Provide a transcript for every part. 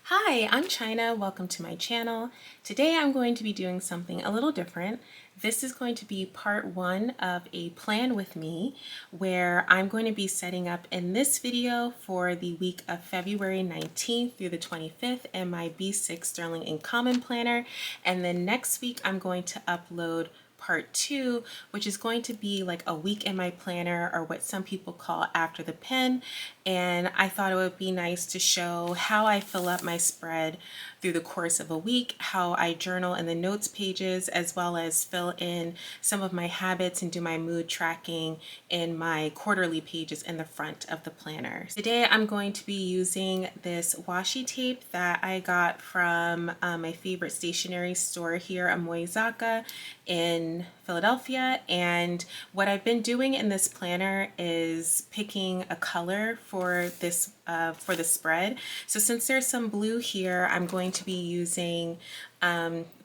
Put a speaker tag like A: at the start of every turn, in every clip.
A: Hi, I'm China. Welcome to my channel. Today I'm going to be doing something a little different. This is going to be part one of a plan with me where I'm going to be setting up in this video for the week of February 19th through the 25th in my B6 Sterling in Common Planner. And then next week I'm going to upload part two, which is going to be like a week in my planner, or what some people call after the pen. And I thought it would be nice to show how I fill up my spread through the course of a week, how I journal in the notes pages, as well as fill in some of my habits and do my mood tracking in my quarterly pages in the front of the planner. Today I'm going to be using this washi tape that I got from my favorite stationery store here, Amoizaka in Philadelphia. And what I've been doing in this planner is picking a color for this for the spread. So since there's some blue here, I'm going to be using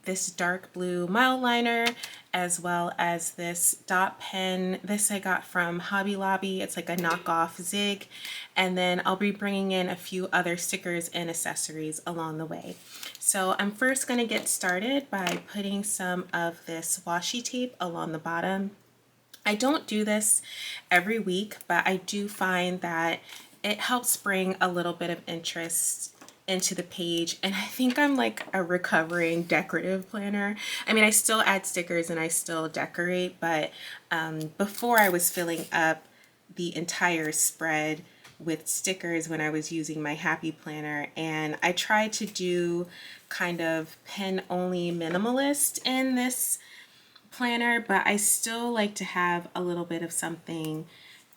A: this dark blue mile liner, as well as this dot pen. This I got from Hobby Lobby. It's like a knockoff Zig. And then I'll be bringing in a few other stickers and accessories along the way. So I'm first going to get started by putting some of this washi tape along the bottom. I don't do this every week, but I do find that it helps bring a little bit of interest into the page. And I think I'm like a recovering decorative planner. I mean, I still add stickers and I still decorate, but before I was filling up the entire spread with stickers when I was using my Happy Planner, and I tried to do kind of pen only minimalist in this planner, but I still like to have a little bit of something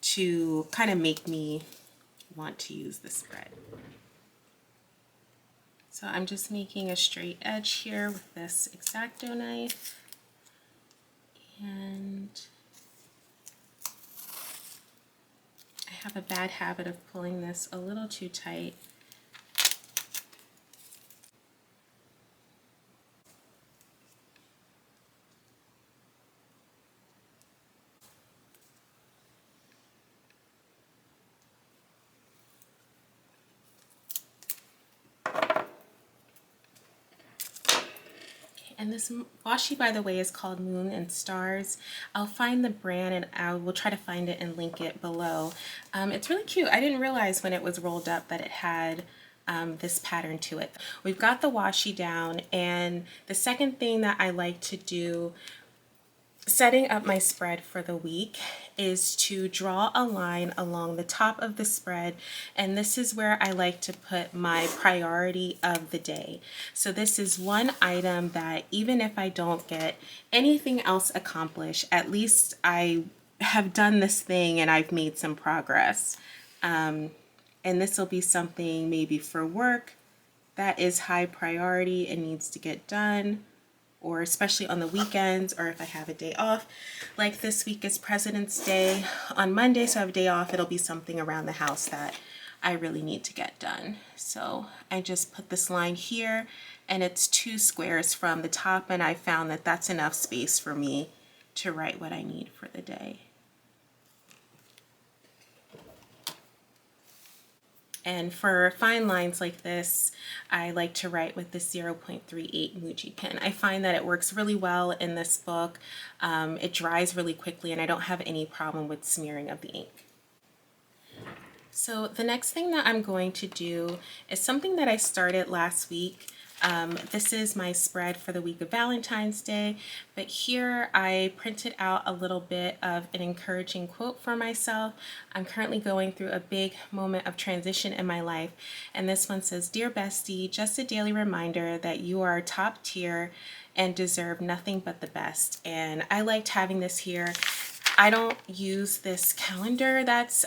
A: to kind of make me want to use the spread. So I'm just making a straight edge here with this X-Acto knife, and I have a bad habit of pulling this a little too tight. And this washi, by the way, is called Moon and Stars. I'll find the brand and I will try to find it and link it below. It's really cute. I didn't realize when it was rolled up that it had this pattern to it. We've got the washi down, and the second thing that I like to do setting up my spread for the week is to draw a line along the top of the spread, and this is where I like to put my priority of the day. So this is one item that even if I don't get anything else accomplished, at least I have done this thing and I've made some progress. And this will be something maybe for work that is high priority and needs to get done, or especially on the weekends, or if I have a day off. Like this week is President's Day on Monday, so I have a day off. It'll be something around the house that I really need to get done. So I just put this line here, and it's 2 squares from the top, and I found that that's enough space for me to write what I need for the day. And for fine lines like this, I like to write with the 0.38 Muji pen. I find that it works really well in this book. It dries really quickly, and I don't have any problem with smearing of the ink. So the next thing that I'm going to do is something that I started last week. This is my spread for the week of Valentine's Day, but here I printed out a little bit of an encouraging quote for myself. I'm currently going through a big moment of transition in my life, and this one says, "Dear Bestie, just a daily reminder that you are top tier and deserve nothing but the best." And I liked having this here. I don't use this calendar that's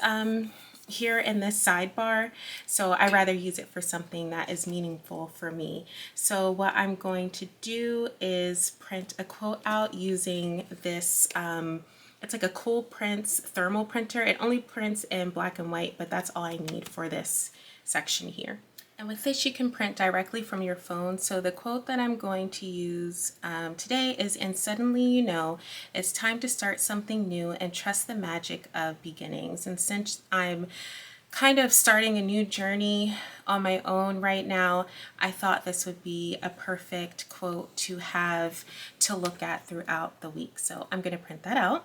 A: here in this sidebar, so I rather use it for something that is meaningful for me. So what I'm going to do is print a quote out using this it's like a Cool Prints thermal printer. It only prints in black and white, but that's all I need for this section here. And with this, you can print directly from your phone. So the quote that I'm going to use today is, "And suddenly you know it's time to start something new and trust the magic of beginnings." And since I'm kind of starting a new journey on my own right now, I thought this would be a perfect quote to have to look at throughout the week. So I'm going to print that out.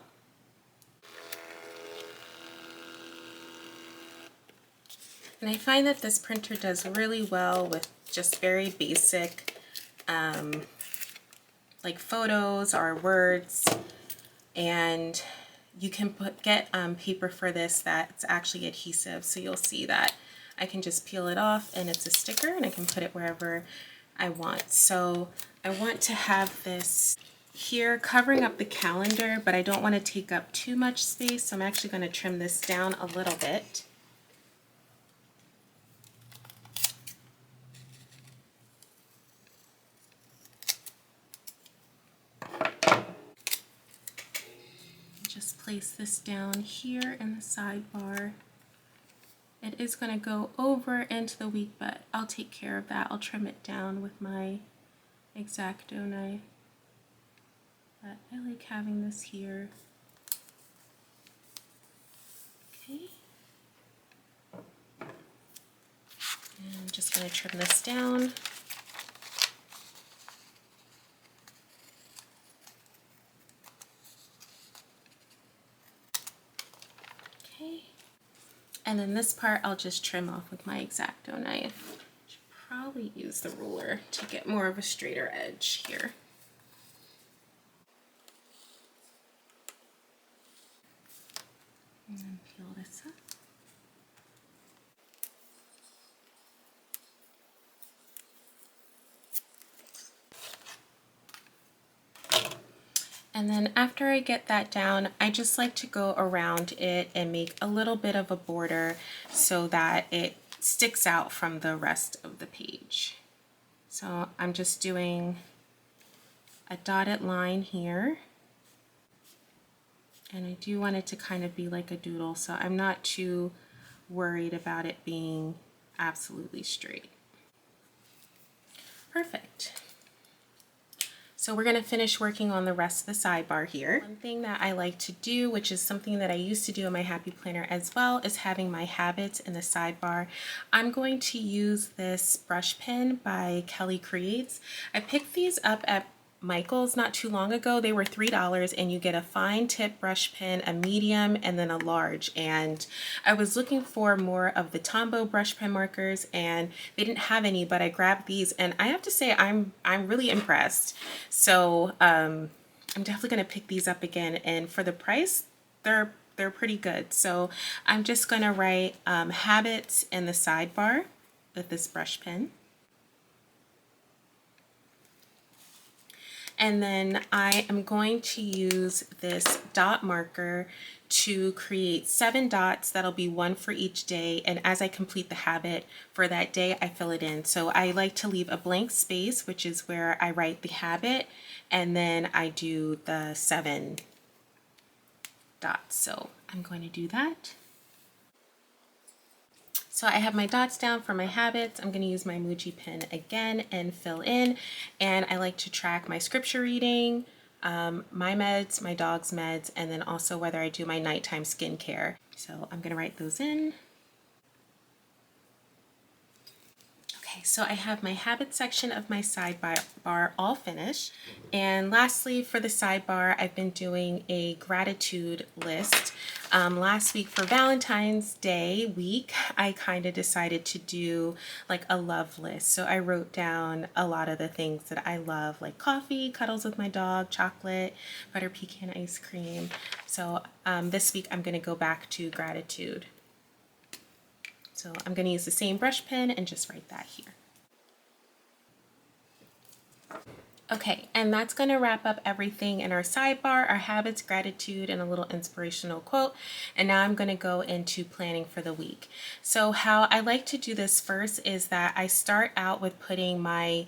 A: And I find that this printer does really well with just very basic like photos or words, and you can get paper for this that's actually adhesive, so you'll see that I can just peel it off and it's a sticker and I can put it wherever I want. So I want to have this here covering up the calendar, but I don't want to take up too much space, so I'm actually going to trim this down a little bit. Just place this down here in the sidebar. It is going to go over into the week, but I'll take care of that. I'll trim it down with my X-Acto knife. But I like having this here. Okay. And I'm just going to trim this down. Okay. And then this part I'll just trim off with my X-Acto knife. Should probably use the ruler to get more of a straighter edge here. And then peel this up. And then after I get that down, I just like to go around it and make a little bit of a border so that it sticks out from the rest of the page. So I'm just doing a dotted line here. And I do want it to kind of be like a doodle, so I'm not too worried about it being absolutely straight. Perfect. So we're going to finish working on the rest of the sidebar here. One thing that I like to do, which is something that I used to do in my Happy Planner as well, is having my habits in the sidebar. I'm going to use this brush pen by Kelly Creates. I picked these up at Michael's not too long ago. They were $3 and you get a fine tip brush pen, a medium, and then a large. And I was looking for more of the Tombow brush pen markers and they didn't have any, but I grabbed these and I have to say I'm really impressed. So I'm definitely going to pick these up again, and for the price they're pretty good. So I'm just going to write habits in the sidebar with this brush pen. And then I am going to use this dot marker to create 7 dots. That'll be one for each day. And as I complete the habit for that day, I fill it in. So I like to leave a blank space, which is where I write the habit, and then I do the 7 dots. So I'm going to do that. So I have my dots down for my habits. I'm going to use my Muji pen again and fill in. And I like to track my scripture reading, my meds, my dog's meds, and then also whether I do my nighttime skincare. So I'm going to write those in. Okay, so I have my habit section of my sidebar all finished. And lastly, for the sidebar, I've been doing a gratitude list. Last week for Valentine's Day week, I kind of decided to do like a love list. So I wrote down a lot of the things that I love, like coffee, cuddles with my dog, chocolate, butter pecan ice cream. So this week I'm going to go back to gratitude. So I'm going to use the same brush pen and just write that here. Okay, and that's going to wrap up everything in our sidebar, our habits, gratitude, and a little inspirational quote. And now I'm going to go into planning for the week. So how I like to do this first is that I start out with putting my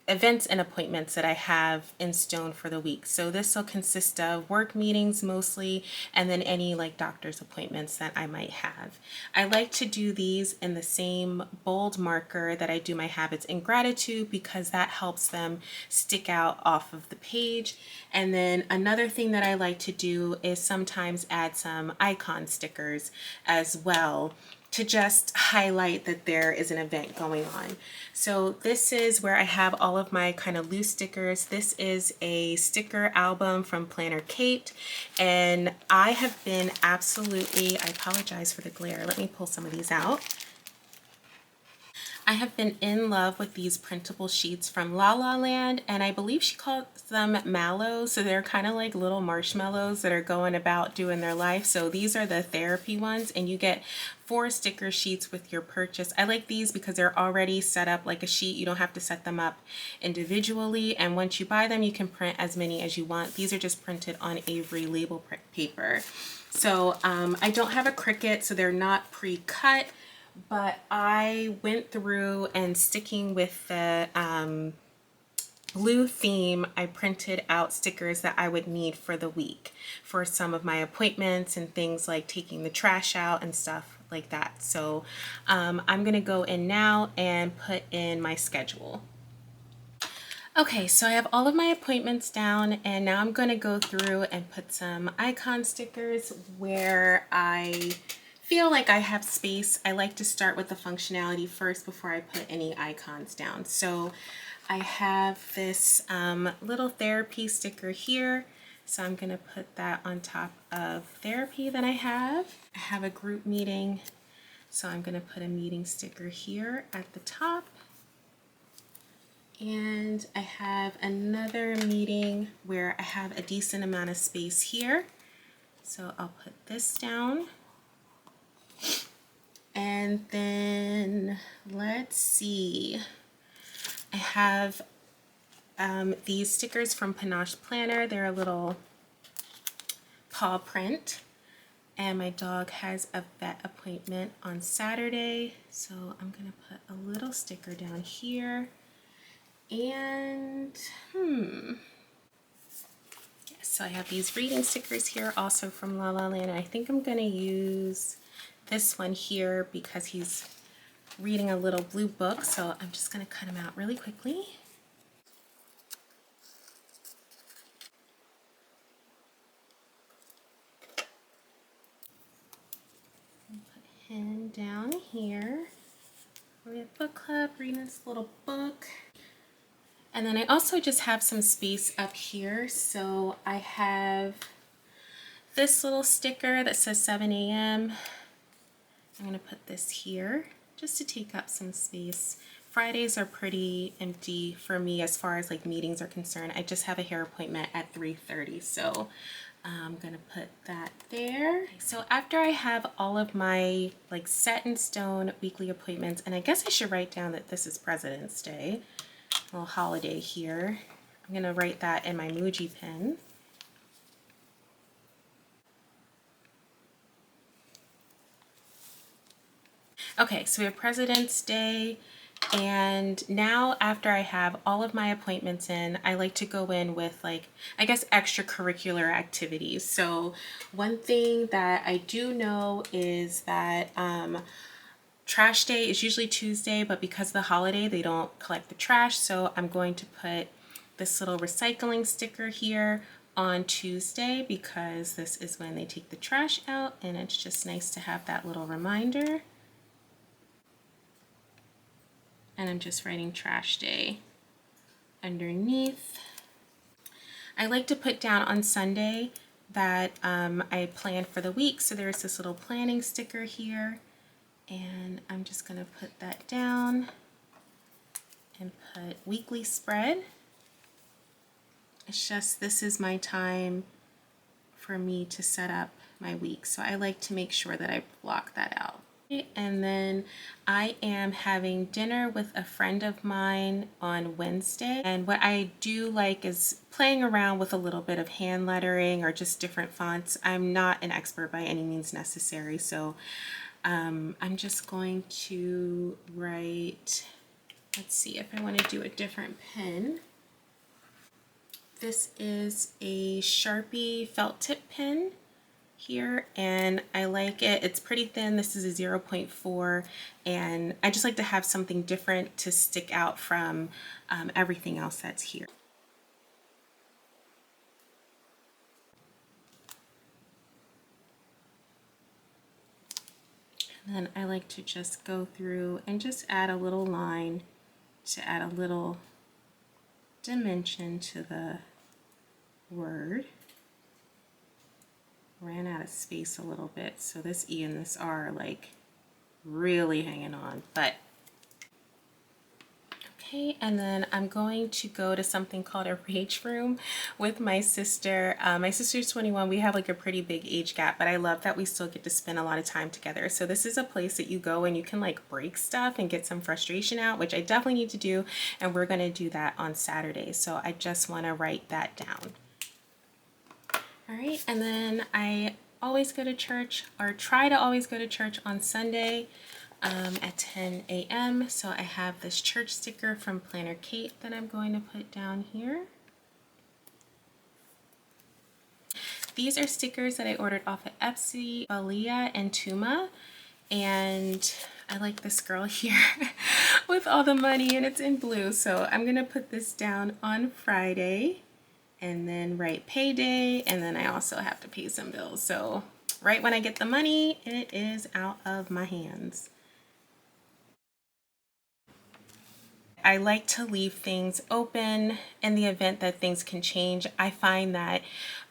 A: events and appointments that I have in stone for the week. So this will consist of work meetings mostly, and then any like doctor's appointments that I might have. I like to do these in the same bold marker that I do my habits and gratitude, because that helps them stick out off of the page. And then another thing that I like to do is sometimes add some icon stickers as well, to just highlight that there is an event going on. So this is where I have all of my kind of loose stickers. This is a sticker album from Planner Kate, and I have been absolutely, I apologize for the glare, let me pull some of these out. I have been in love with these printable sheets from Lahlaland, and I believe she calls them mallows. So they're kind of like little marshmallows that are going about doing their life. So these are the therapy ones, and you get 4 sticker sheets with your purchase. I like these because they're already set up like a sheet. You don't have to set them up individually, and once you buy them, you can print as many as you want. These are just printed on Avery label print paper. So I don't have a Cricut, so they're not pre-cut, but I went through and, sticking with the blue theme, I printed out stickers that I would need for the week for some of my appointments and things like taking the trash out and stuff like that. So I'm gonna go in now and put in my schedule. Okay, so I have all of my appointments down, and now I'm gonna go through and put some icon stickers where I feel like I have space. I like to start with the functionality first before I put any icons down. So I have this little therapy sticker here. So I'm gonna put that on top of therapy that I have. I have a group meeting. So I'm gonna put a meeting sticker here at the top. And I have another meeting where I have a decent amount of space here. So I'll put this down. And then let's see, I have these stickers from Panache Planner. They're a little paw print, and my dog has a vet appointment on Saturday, so I'm gonna put a little sticker down here. And so I have these reading stickers here also from Lahlaland. I think I'm gonna use this one here because he's reading a little blue book, so I'm just going to cut him out really quickly. Put him down here. We have book club, reading this little book. And then I also just have some space up here, so I have this little sticker that says 7 a.m. I'm going to put this here just to take up some space. Fridays are pretty empty for me as far as like meetings are concerned. I just have a hair appointment at 3:30, so I'm gonna put that there. So after I have all of my like set in stone weekly appointments, and I guess I should write down that this is President's Day, a little holiday here. I'm gonna write that in my Muji pen. Okay, so we have President's Day, and now after I have all of my appointments in, I like to go in with like, I guess, extracurricular activities. So one thing that I do know is that trash day is usually Tuesday, but because of the holiday, they don't collect the trash. So I'm going to put this little recycling sticker here on Tuesday because this is when they take the trash out, and it's just nice to have that little reminder. And I'm just writing trash day underneath. I like to put down on Sunday that I plan for the week. So there's this little planning sticker here, and I'm just gonna put that down and put weekly spread. It's just, this is my time for me to set up my week. So I like to make sure that I block that out. And then I am having dinner with a friend of mine on Wednesday. And what I do like is playing around with a little bit of hand lettering or just different fonts. I'm not an expert by any means necessary. So I'm just going to write Let's see if I want to do a different pen. This is a Sharpie felt tip pen here, and I like it. It's pretty thin. This is a 0.4, and I just like to have something different to stick out from everything else that's here. And then I like to just go through and just add a little line to add a little dimension to the word. Ran out of space a little bit, so this E and this R are like really hanging on, but okay. And then I'm going to go to something called a rage room with my sister. My sister's 21. We have like a pretty big age gap, but I love that we still get to spend a lot of time together. So this is a place that you go and you can like break stuff and get some frustration out, which I definitely need to do, and we're going to do that on Saturday. So I just want to write that down. All right, and then I always go to church, or try to always go to church on Sunday at 10 a.m. So I have this church sticker from Planner Kate that I'm going to put down here. These are stickers that I ordered off of Etsy, Valia and Tuma, and I like this girl here with all the money, and it's in blue. So I'm gonna put this down on Friday, and then write payday, and then I also have to pay some bills. So right when I get the money, it is out of my hands. I like to leave things open in the event that things can change. I find that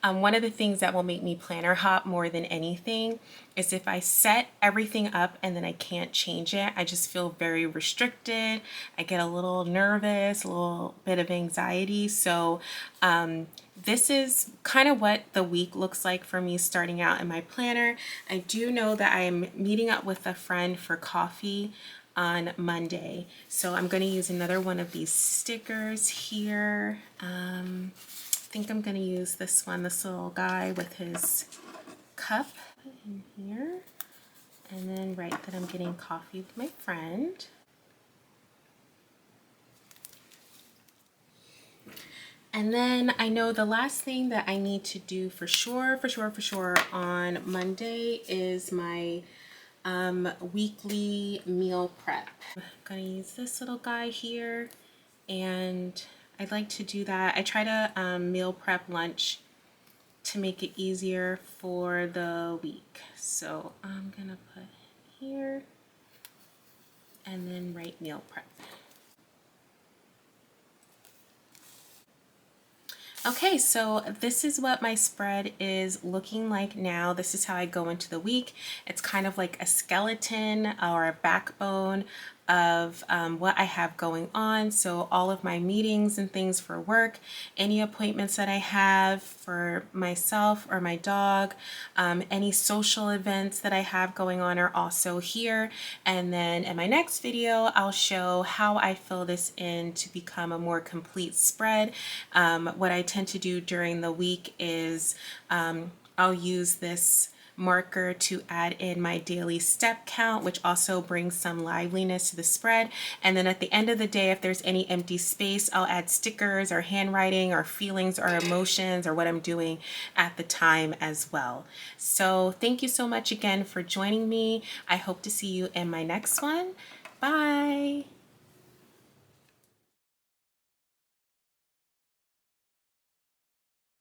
A: one of the things that will make me planner hop more than anything is if I set everything up and then I can't change it. I just feel very restricted. I get a little nervous, a little bit of anxiety. So this is kind of what the week looks like for me starting out in my planner. I do know that I am meeting up with a friend for coffee on Monday. So I'm going to use another one of these stickers here. I think I'm going to use this one, this little guy with his cup in here, and then write that I'm getting coffee with my friend. And then I know the last thing that I need to do for sure on Monday is my weekly meal prep. I'm gonna use this little guy here, and I'd like to do that. I try to meal prep lunch to make it easier for the week. So I'm gonna put here and then write meal prep. Okay, so this is what my spread is looking like now. This is how I go into the week. It's kind of like a skeleton or a backbone of what I have going on. So all of my meetings and things for work, any appointments that I have for myself or my dog, any social events that I have going on are also here. And then in my next video, I'll show how I fill this in to become a more complete spread. What I tend to do during the week is I'll use this marker to add in my daily step count, which also brings some liveliness to the spread. And then at the end of the day, if there's any empty space, I'll add stickers or handwriting or feelings or emotions or what I'm doing at the time as well. So thank you so much again for joining me. I hope to see you in my next one. Bye.